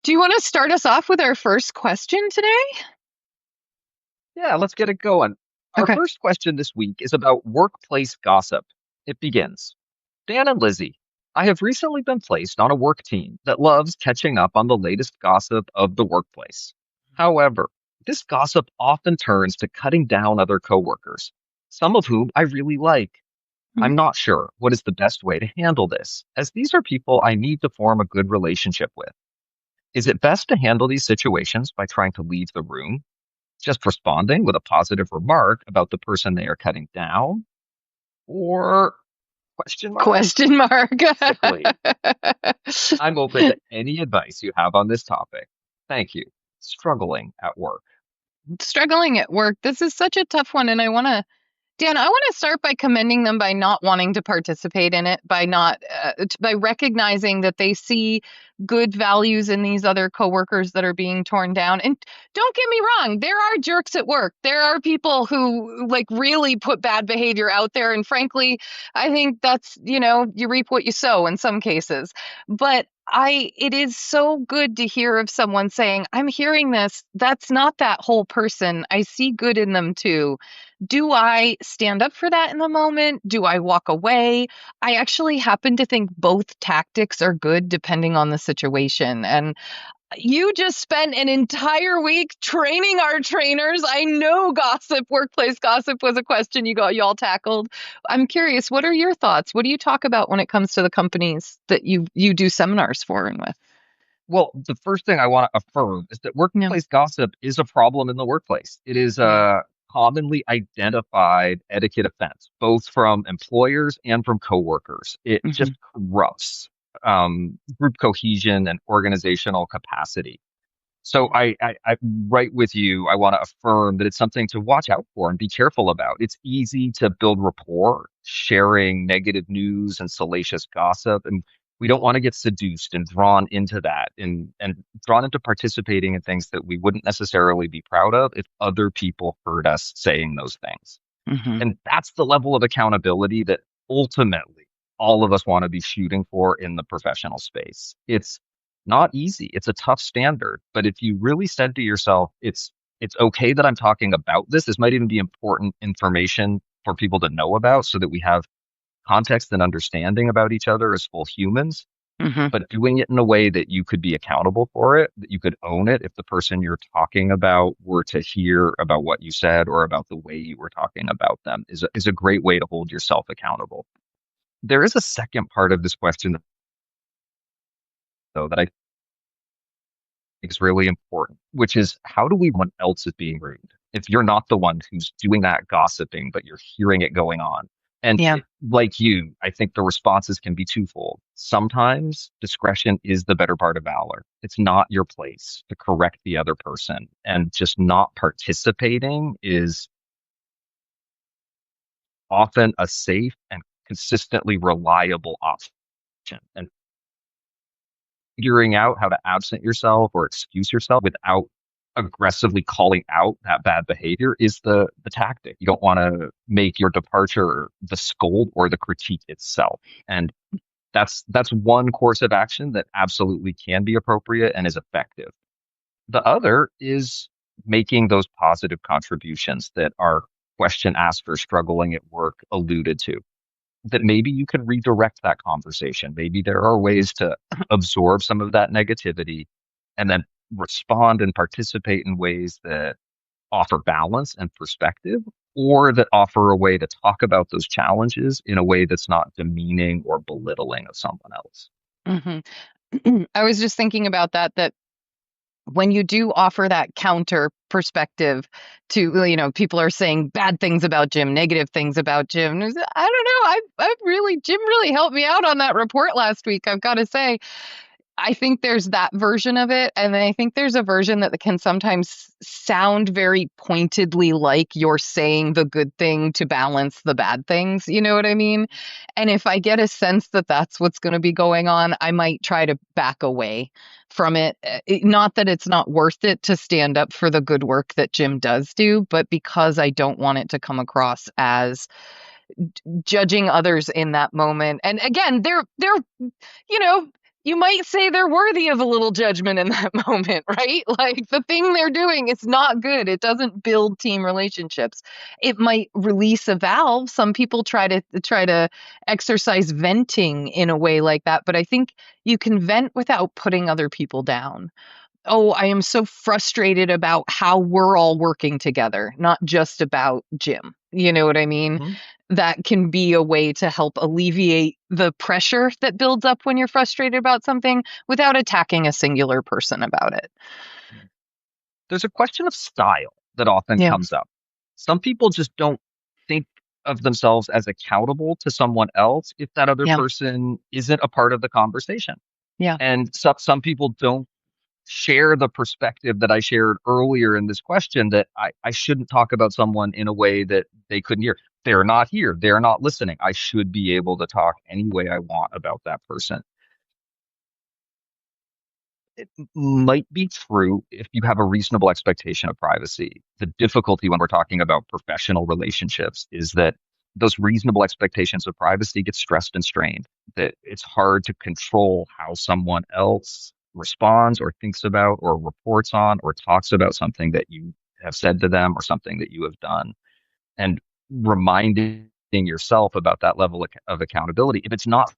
Do you want to start us off with our first question today? Yeah, let's get it going. Our Okay. first question this week is about workplace gossip. It begins. Dan and Lizzie, I have recently been placed on a work team that loves catching up on the latest gossip of the workplace. However, this gossip often turns to cutting down other coworkers, some of whom I really like. Mm. I'm not sure what is the best way to handle this, as these are people I need to form a good relationship with. Is it best to handle these situations by trying to leave the room, just responding with a positive remark about the person they are cutting down, or question mark? Question mark. Basically, I'm open to any advice you have on this topic. Thank you. Struggling at work. Struggling at work. This is such a tough one. And Dan, I want to start by commending them by not wanting to participate in it, by not, by recognizing that they see good values in these other coworkers that are being torn down. And don't get me wrong, there are jerks at work. There are people who like really put bad behavior out there. And frankly, I think that's, you reap what you sow in some cases. But it is so good to hear of someone saying, I'm hearing this. That's not that whole person. I see good in them too. Do I stand up for that in the moment? Do I walk away? I actually happen to think both tactics are good depending on the situation. And you just spent an entire week training our trainers. I know workplace gossip was a question y'all tackled. I'm curious, what are your thoughts? What do you talk about when it comes to the companies that you do seminars for and with? Well, the first thing I want to affirm is that Yeah. workplace gossip is a problem in the workplace. It is Yeah. a commonly identified etiquette offense, both from employers and from coworkers. It Hmm. just corrupts group cohesion and organizational capacity. So I'm right with you. I want to affirm that it's something to watch out for and be careful about. It's easy to build rapport, sharing negative news and salacious gossip, and we don't want to get seduced and drawn into that and drawn into participating in things that we wouldn't necessarily be proud of if other people heard us saying those things. Hmm. And that's the level of accountability that ultimately all of us want to be shooting for in the professional space. It's not easy. It's a tough standard. But if you really said to yourself, it's okay that I'm talking about this. This might even be important information for people to know about so that we have context and understanding about each other as full humans, Hmm. but doing it in a way that you could be accountable for it, that you could own it if the person you're talking about were to hear about what you said or about the way you were talking about them is a great way to hold yourself accountable. There is a second part of this question, though, that I think is really important, which is how do we want else is being rude if you're not the one who's doing that gossiping, but you're hearing it going on? And Yeah. like you, I think the responses can be twofold. Sometimes discretion is the better part of valor. It's not your place to correct the other person, and just not participating is often a safe and consistently reliable option. And figuring out how to absent yourself or excuse yourself without aggressively calling out that bad behavior is the tactic. You don't want to make your departure the scold or the critique itself. And that's one course of action that absolutely can be appropriate and is effective. The other is making those positive contributions that our question asker struggling at work alluded to, that maybe you can redirect that conversation. Maybe there are ways to absorb some of that negativity and then respond and participate in ways that offer balance and perspective, or that offer a way to talk about those challenges in a way that's not demeaning or belittling of someone else. Hmm. I was just thinking about that when you do offer that counter perspective to, people are saying bad things about Jim, negative things about Jim. I don't know. Jim really helped me out on that report last week. I've got to say, I think there's that version of it. And then I think there's a version that can sometimes sound very pointedly like you're saying the good thing to balance the bad things. You know what I mean? And if I get a sense that that's what's going to be going on, I might try to back away from it. Not that it's not worth it to stand up for the good work that Jim does do, but because I don't want it to come across as judging others in that moment. And again, you know, you might say they're worthy of a little judgment in that moment, right? Like the thing they're doing is not good. It doesn't build team relationships. It might release a valve. Some people try to exercise venting in a way like that, but I think you can vent without putting other people down. Oh, I am so frustrated about how we're all working together, not just about Jim. You know what I mean? Mhm. That can be a way to help alleviate the pressure that builds up when you're frustrated about something without attacking a singular person about it. There's a question of style that often Yeah. comes up. Some people just don't think of themselves as accountable to someone else if that other Yeah. person isn't a part of the conversation. Yeah. And some people don't share the perspective that I shared earlier in this question, that I shouldn't talk about someone in a way that they couldn't hear. They're not here. They're not listening. I should be able to talk any way I want about that person. It might be true if you have a reasonable expectation of privacy. The difficulty when we're talking about professional relationships is that those reasonable expectations of privacy get stressed and strained, that it's hard to control how someone else responds or thinks about or reports on or talks about something that you have said to them or something that you have done. And reminding yourself about that level of accountability, if it's not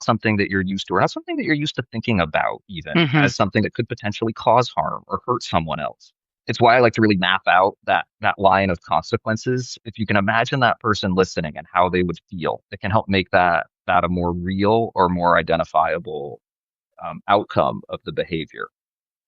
something that you're used to, or not something that you're used to thinking about, even Hmm. as something that could potentially cause harm or hurt someone else. It's why I like to really map out that line of consequences. If you can imagine that person listening and how they would feel, it can help make that a more real or more identifiable outcome of the behavior.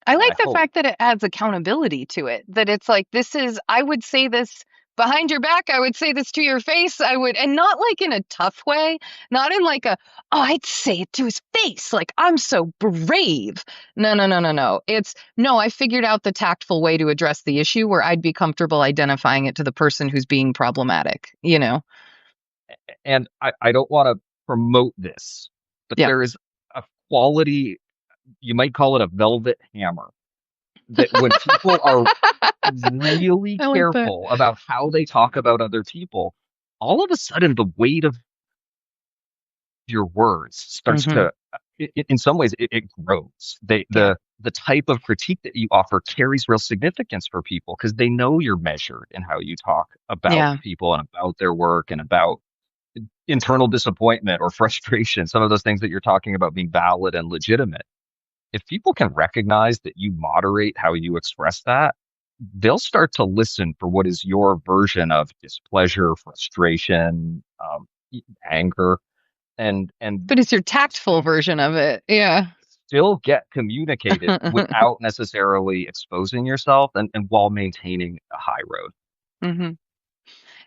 I And I like the hope. fact that it adds accountability to it. That it's like, this is, I would say this behind your back. I would say this to your face. I would, and not like in a tough way, not in like a, oh, I'd say it to his face. Like, I'm so brave. No, no, no, no, no. It's, no, I figured out the tactful way to address the issue where I'd be comfortable identifying it to the person who's being problematic, you know? And I don't want to promote this, but Yeah. there is a quality, you might call it a velvet hammer, that when people are really I like that. careful about how they talk about other people, all of a sudden the weight of your words starts Hmm. to, in some ways, it grows. Yeah. The type of critique that you offer carries real significance for people because they know you're measured in how you talk about Yeah. people and about their work and about internal disappointment or frustration, some of those things that you're talking about being valid and legitimate. If people can recognize that you moderate how you express that, they'll start to listen for what is your version of displeasure, frustration, anger, and But it's your tactful still version of it. Yeah. still get communicated without necessarily exposing yourself and while maintaining a high road. Hmm.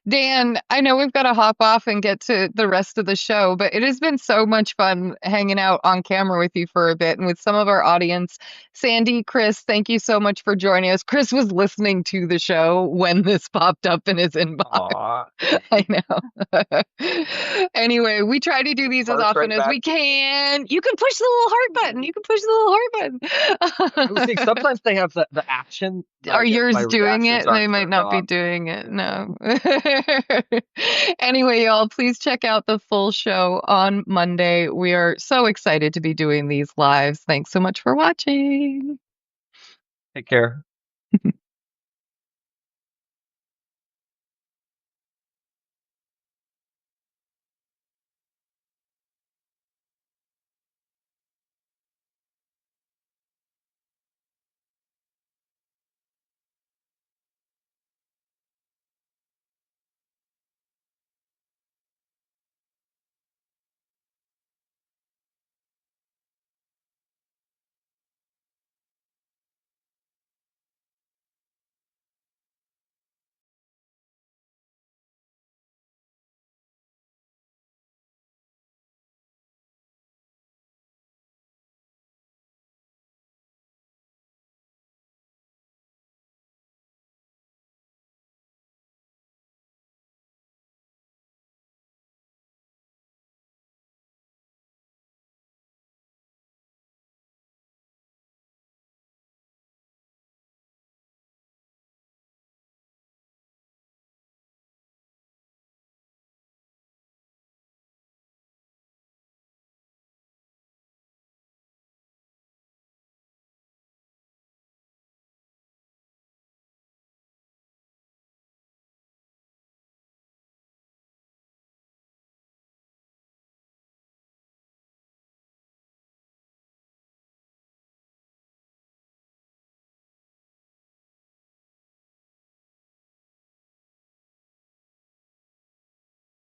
Dan, I know we've got to hop off and get to the rest of the show, but it has been so much fun hanging out on camera with you for a bit and with some of our audience. Sandy, Chris, thank you so much for joining us. Chris was listening to the show when this popped up in his inbox. Aw, I know. Anyway, we try to do these as hearts often right as back. we can. You can push the little heart button. You can push the little heart I was saying button. sometimes they have the action, but Are I guess my yours doing reactions it? They aren't might turned not be on. doing it. Yeah. No. Anyway, y'all, please check out the full show on Monday. We are so excited to be doing these lives. Thanks so much for watching. Take care.